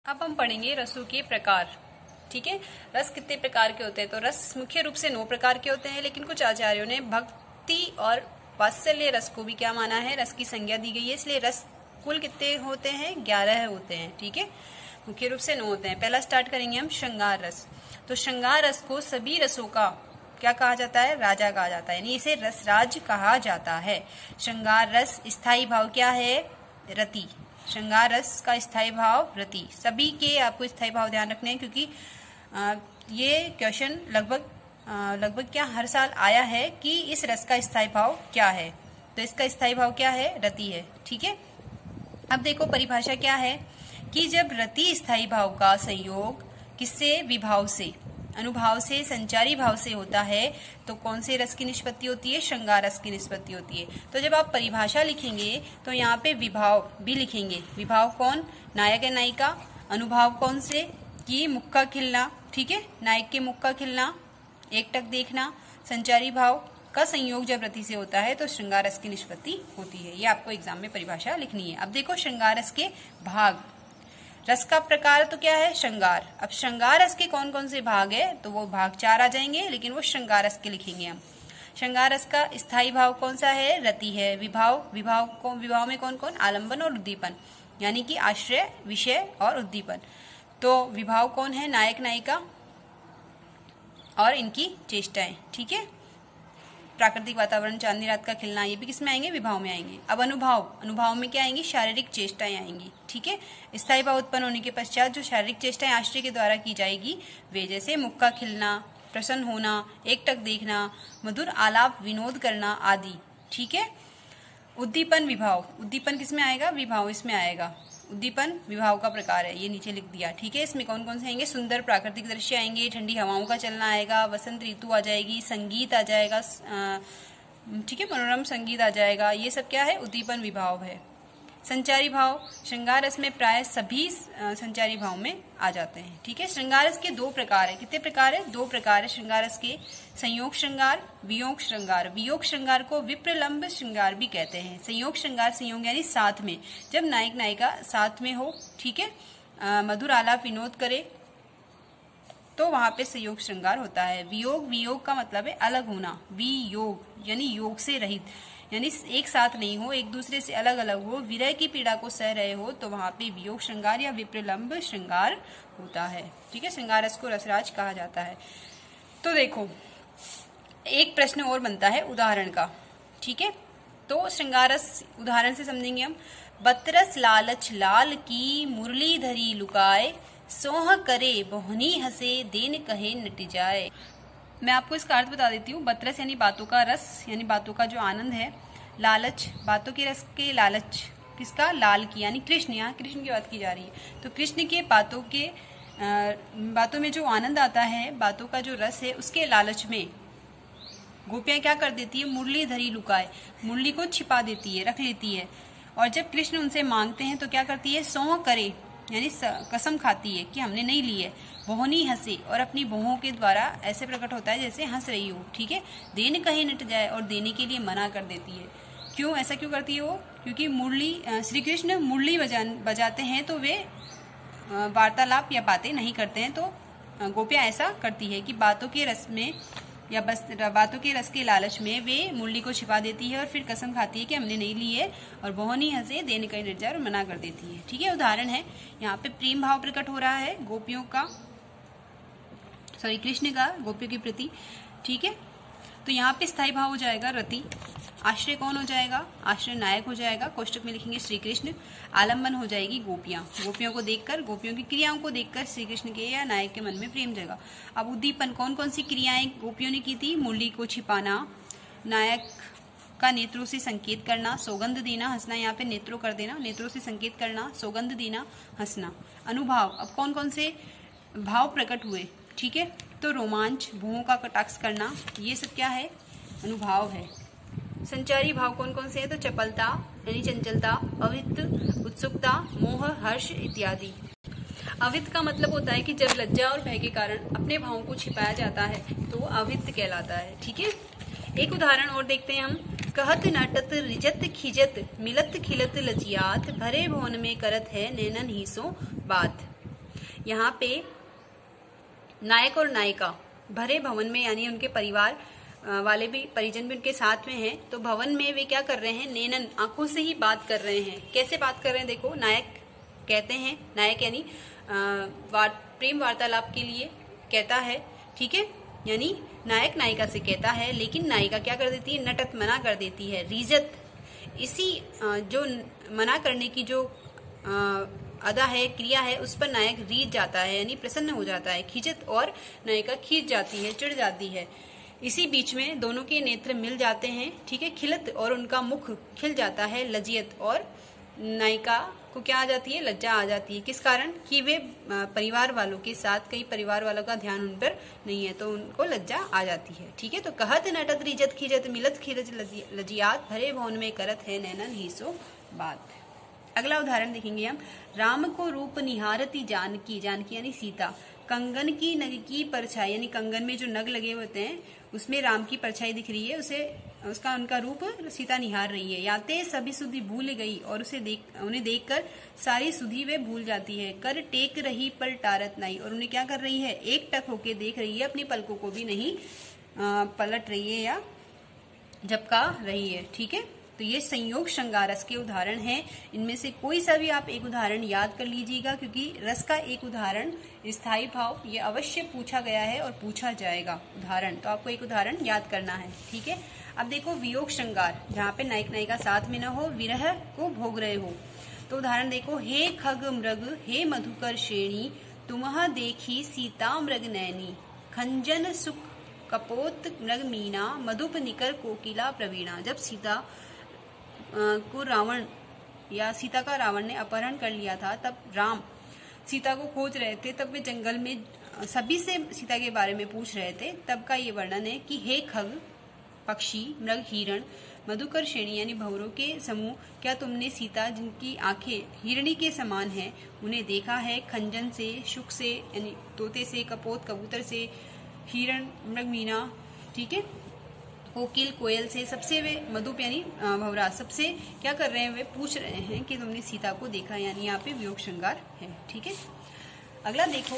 अब हम पढ़ेंगे रसों के प्रकार। ठीक है, रस कितने प्रकार के होते हैं? तो रस मुख्य रूप से 9 प्रकार के होते हैं, लेकिन कुछ आचार्यों ने भक्ति और वात्सल्य रस को भी क्या माना है, रस की संज्ञा दी गई है। इसलिए रस कुल कितने होते हैं? 11 होते हैं। ठीक है, मुख्य रूप से 9 होते हैं। पहला स्टार्ट करेंगे हम श्रृंगार रस। तो श्रृंगार रस को सभी रसों का क्या कहा जाता है? राजा कहा जाता है, यानी इसे रसराज कहा जाता है। श्रृंगार रस स्थायी भाव क्या है? रति। श्रृंगार रस का स्थायी भाव रति। सभी के आपको स्थायी भाव ध्यान रखने हैं, क्योंकि ये क्वेश्चन लगभग क्या हर साल आया है कि इस रस का स्थायी भाव क्या है। तो इसका स्थायी भाव क्या है? रति है। ठीक है, अब देखो परिभाषा क्या है कि जब रति स्थायी भाव का संयोग किससे? विभाव से, अनुभाव से, संचारी भाव से होता है, तो कौन से रस की निष्पत्ति होती है? श्रृंगार रस की निष्पत्ति होती है। तो जब आप परिभाषा लिखेंगे तो यहाँ पे विभाव भी लिखेंगे। विभाव कौन? नायक या नायिका। अनुभाव कौन से? कि मुख का खिलना। ठीक है, नायक के मुख का खिलना, एकटक देखना। संचारी भाव का संयोग जब रति से होता है तो श्रृंगार रस की निष्पत्ति होती है। ये आपको एग्जाम में परिभाषा लिखनी है। अब देखो श्रृंगार रस के भाग। रस का प्रकार तो क्या है? श्रृंगार। अब श्रृंगार रस के कौन कौन से भाग है? तो वो भाग 4 आ जाएंगे, लेकिन वो श्रृंगार रस के लिखेंगे हम। श्रृंगार रस का स्थायी भाव कौन सा है? रति है। विभाव में कौन कौन? आलंबन और उद्दीपन, यानी कि आश्रय, विषय और उद्दीपन। तो विभाव कौन है? नायक नायिका और इनकी चेष्टाएं। ठीक है, प्राकृतिक वातावरण, चांदनी रात का खिलना, ये भी किस में आएंगे? विभाव में आएंगे। अब अनुभाव में क्या आएंगी? शारीरिक चेष्टाएं आएंगी। ठीक है, स्थायी भाव उत्पन्न होने के पश्चात जो शारीरिक चेष्टाएं आश्रय के द्वारा की जाएगी वे जैसे मुख का खिलना, प्रसन्न होना, एकटक देखना, मधुर आलाप, विनोद करना आदि। ठीक है, उद्दीपन उद्दीपन किस में आएगा? विभाव इसमें आएगा। उद्दीपन विभाव का प्रकार है, ये नीचे लिख दिया। ठीक है, इसमें कौन कौन से आएंगे? सुंदर प्राकृतिक दृश्य आएंगे, ठंडी हवाओं का चलना आएगा, वसंत ऋतु आ जाएगी, संगीत आ जाएगा, ठीक है, मनोरम संगीत आ जाएगा। ये सब क्या है? उद्दीपन विभाव है। संचारी भाव श्रृंगार रस में प्राय सभी संचारी भाव में आ जाते हैं। ठीक है, श्रृंगार रस के 2 प्रकार है। कितने प्रकार है? 2 प्रकार है श्रृंगार रस के। संयोग श्रृंगार, वियोग श्रृंगार। वियोग श्रृंगार को विप्रलंब श्रृंगार भी कहते हैं। संयोग श्रृंगार, संयोग यानी साथ में, जब नायक नायिका साथ में हो, ठीक है, मधुर आलाप विनोद करे, तो वहां पे संयोग श्रृंगार होता है। वियोग का मतलब है अलग होना। वियोग यानी योग से रहित, यानी एक साथ नहीं हो, एक दूसरे से अलग अलग हो, विरह की पीड़ा को सह रहे हो, तो वहां पे वियोग श्रृंगार या विप्रलंब श्रृंगार होता है। ठीक है, श्रृंगार रस को रसराज कहा जाता है। तो देखो एक प्रश्न और बनता है उदाहरण का। ठीक है, तो श्रृंगार रस उदाहरण से समझेंगे हम। बतरस लालच लाल की मुरली धरी लुकाए, सोह करे बोहनी हंसे देन कहे नट जाए। मैं आपको इसका अर्थ बता देती हूँ। बतरस यानी बातों का रस, यानी बातों का जो आनंद है। लालच, बातों के रस के लालच, किसका? लाल की, यानी कृष्ण। यहाँ कृष्ण की बात की जा रही है। तो कृष्ण के बातों में जो आनंद आता है, बातों का जो रस है, उसके लालच में गोपियां क्या कर देती है? मुरली धरी लुकाए, मुरली को छिपा देती है, रख लेती है। और जब कृष्ण उनसे मांगते हैं तो क्या करती है? सौं करे, यानी कसम खाती है कि हमने नहीं ली है। बोहनी हंसे, और अपनी बोहों के द्वारा ऐसे प्रकट होता है जैसे हंस रही हो। ठीक है, देने कहीं नट जाए, और देने के लिए मना कर देती है। क्यों ऐसा क्यों करती है वो? क्योंकि श्री कृष्ण मुरली बजाते हैं तो वे वार्तालाप या बातें नहीं करते हैं। तो गोपियां ऐसा करती है कि बातों के रस में या बस बातों के रस के लालच में वे मुरली को छिपा देती है और फिर कसम खाती है कि हमने नहीं ली है, और बोहनी हंसे देने का निर्जार मना कर देती है। ठीक है, उदाहरण है यहाँ पे प्रेम भाव प्रकट हो रहा है गोपियों का, कृष्ण का गोपियों के प्रति। ठीक है, तो यहाँ पे स्थायी भाव हो जाएगा रति। आश्रय कौन हो जाएगा? आश्रय नायक हो जाएगा, कोष्टक में लिखेंगे श्री कृष्ण। आलम्बन हो जाएगी गोपियां, गोपियों को देखकर, गोपियों की क्रियाओं को देखकर श्री कृष्ण के या नायक के मन में प्रेम जगा। अब उद्दीपन, कौन कौन सी क्रियाएं गोपियों ने की थी? मुरली को छिपाना, नायक का नेत्रों से संकेत करना, सौगंध देना, हंसना। यहाँ पे नेत्रों कर देना, नेत्रों से संकेत करना, सौगंध देना, हंसना। अनुभाव, अब कौन कौन से भाव प्रकट हुए? ठीक है, तो रोमांच, भुवों का कटाक्ष करना, ये सब क्या है? अनुभाव है। संचारी भाव कौन कौन से है? तो चपलता यानी चंचलता, अवित, उत्सुकता, मोह, हर्ष इत्यादि। अवित का मतलब होता है कि जब लज्जा और भय के कारण अपने भावों को छिपाया जाता है तो वो अवित कहलाता है। ठीक है, एक उदाहरण और देखते हैं हम। कहत नटत रिजत खिजत मिलत खिलत लजियात, भरे भवन में करत है नैनन ही सो बात। यहाँ पे नायक और नायिका भरे भवन में, यानी उनके परिवार वाले भी, परिजन भी उनके साथ में हैं। तो भवन में वे क्या कर रहे हैं, नैनन आंखों से ही बात कर रहे हैं। कैसे बात कर रहे हैं, देखो नायक कहते हैं, नायक यानी प्रेम वार्तालाप के लिए कहता है, ठीक है, यानी नायक नायिका से कहता है, लेकिन नायिका क्या कर देती है, नटत मना कर देती है। रीजत, इसी जो मना करने की जो अदा है, क्रिया है, उस पर नायक रीझ जाता है, यानी प्रसन्न हो जाता है। खींचत, और नायिका खींच जाती है, चिढ़ जाती है। इसी बीच में दोनों के नेत्र मिल जाते हैं, ठीक है। खिलत, और उनका मुख खिल जाता है। लज्जियत, और नायिका को क्या आ जाती है, लज्जा आ जाती है। किस कारण, कि वे परिवार वालों के साथ, कई परिवार वालों का ध्यान उन पर नहीं है, तो उनको लज्जा आ जाती है, ठीक है। तो कहत नटत रीजत खीजत मिलत खीरज लजियात भरे भवन में करत है नैनन ही सो बात। अगला उदाहरण देखेंगे हम। राम को रूप निहारती जानकी, जानकी यानी सीता, कंगन की नग की परछाई, यानी कंगन में जो नग लगे होते हैं उसमें राम की परछाई दिख रही है, उसका उनका रूप सीता निहार रही है। याते सभी सुधि भूल गई, और उन्हें देखकर सारी सुधि वे भूल जाती है। कर टेक रही पर टारत नहीं, और उन्हें क्या कर रही है, एक टक होके देख रही है, अपनी पलकों को भी नहीं पलट रही है या झपका रही है, ठीक है। तो ये संयोग श्रृंगार रस के उदाहरण हैं। इनमें से कोई सा भी आप एक उदाहरण याद कर लीजिएगा, क्योंकि रस का एक उदाहरण स्थायी भाव ये अवश्य पूछा गया है और पूछा जाएगा उदाहरण, तो आपको एक उदाहरण याद करना है, ठीक है। अब देखो वियोग श्रृंगार, जहाँ पे नायक नायिका साथ में न हो, विरह को भोग रहे हो। तो उदाहरण देखो, हे खग मृग हे मधुकर श्रेणी, तुम्ह देखी सीता मृग नैनी, खंजन सुख कपोत मृग मीना, मधुप निकर कोकिला प्रवीणा। जब सीता को रावण या सीता का रावण ने अपहरण कर लिया था, तब राम सीता को खोज रहे थे, तब वे जंगल में सभी से सीता के बारे में पूछ रहे थे। तब का ये वर्णन है कि हे खग पक्षी, मृग हिरण, मधुकर श्रेणी यानी भंवरों के समूह, क्या तुमने सीता जिनकी आंखें हिरणी के समान हैं, उन्हें देखा है? खंजन से, शुक से यानी तोते से, कपोत कबूतर से, हिरण मृग मीना, ठीक है, कोकिल कोयल से, सबसे वे मधुप यानी भंवरा, सबसे क्या कर रहे हैं, वे पूछ रहे हैं कि तुमने सीता को देखा, यानी यहाँ पे वियोग श्रृंगार है, ठीक है। अगला देखो,